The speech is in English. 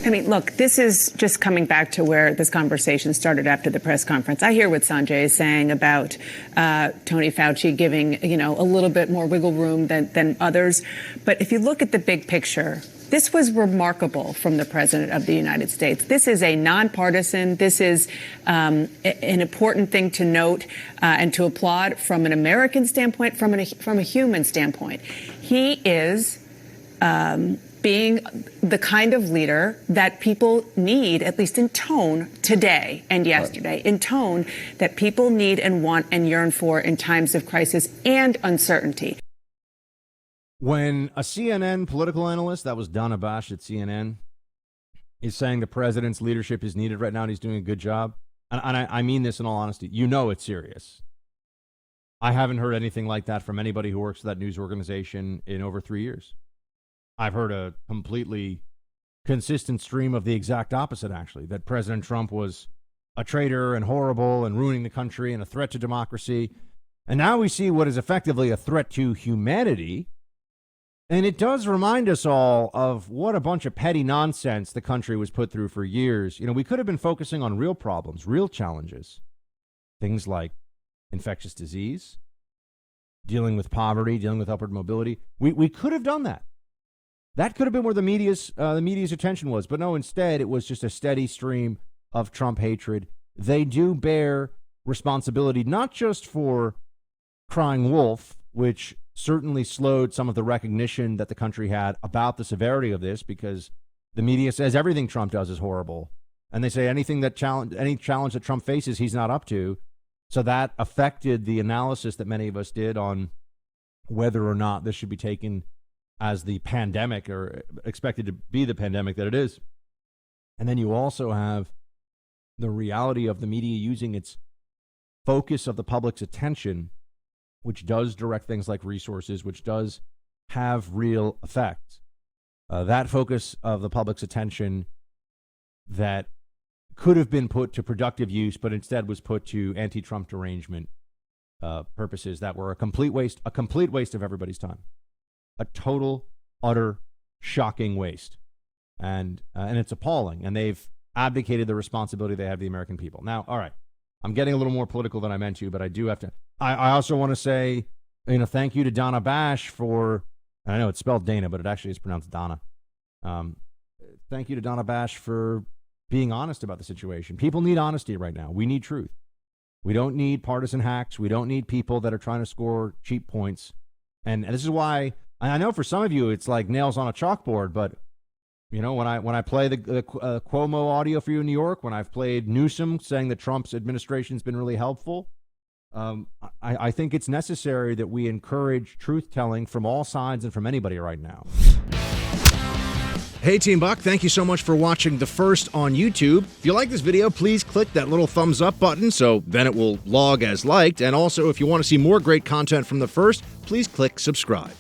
I mean, look, this is just coming back to where this conversation started after the press conference. I hear what Sanjay is saying about Tony Fauci giving, a little bit more wiggle room than others. But if you look at the big picture, this was remarkable from the President of the United States. This is a nonpartisan. This is an important thing to note and to applaud from an American standpoint, from a human standpoint. He is being the kind of leader that people need, at least in tone today and yesterday, in tone that people need and want and yearn for in times of crisis and uncertainty. When a CNN political analyst, that was Donna Bash at CNN, is saying the president's leadership is needed right now and he's doing a good job, and I mean this in all honesty, it's serious. I haven't heard anything like that from anybody who works for that news organization in over 3 years. I've heard a completely consistent stream of the exact opposite, actually, that President Trump was a traitor and horrible and ruining the country and a threat to democracy. And now we see what is effectively a threat to humanity. And it does remind us all of what a bunch of petty nonsense the country was put through for years. We could have been focusing on real problems, real challenges, things like infectious disease, dealing with poverty, dealing with upward mobility. We could have done that. That could have been where the media's attention was. But no, instead, it was just a steady stream of Trump hatred. They do bear responsibility, not just for crying wolf, which certainly slowed some of the recognition that the country had about the severity of this, because the media says everything Trump does is horrible. And they say any challenge that Trump faces, he's not up to. So that affected the analysis that many of us did on whether or not this should be taken as the pandemic, or expected to be the pandemic that it is. And then you also have the reality of the media using its focus of the public's attention, which does direct things like resources, which does have real effects. That focus of the public's attention that could have been put to productive use, but instead was put to anti-Trump derangement purposes that were a complete waste of everybody's time. A total, utter, shocking waste. And it's appalling. And they've abdicated the responsibility they have to the American people. Now, all right, I'm getting a little more political than I meant to, but I do have to. I also want to say, thank you to Donna Bash for, and I know it's spelled Dana, but it actually is pronounced Donna. Thank you to Donna Bash for being honest about the situation. People need honesty right now. We need truth. We don't need partisan hacks. We don't need people that are trying to score cheap points. And this is why, I know for some of you it's like nails on a chalkboard, but when I play the Cuomo audio for you in New York, when I've played Newsom saying that Trump's administration's been really helpful, I think it's necessary that we encourage truth-telling from all sides and from anybody right now. Hey, Team Buck, thank you so much for watching The First on YouTube. If you like this video, please click that little thumbs up button so then it will log as liked. And also, if you want to see more great content from The First, please click subscribe.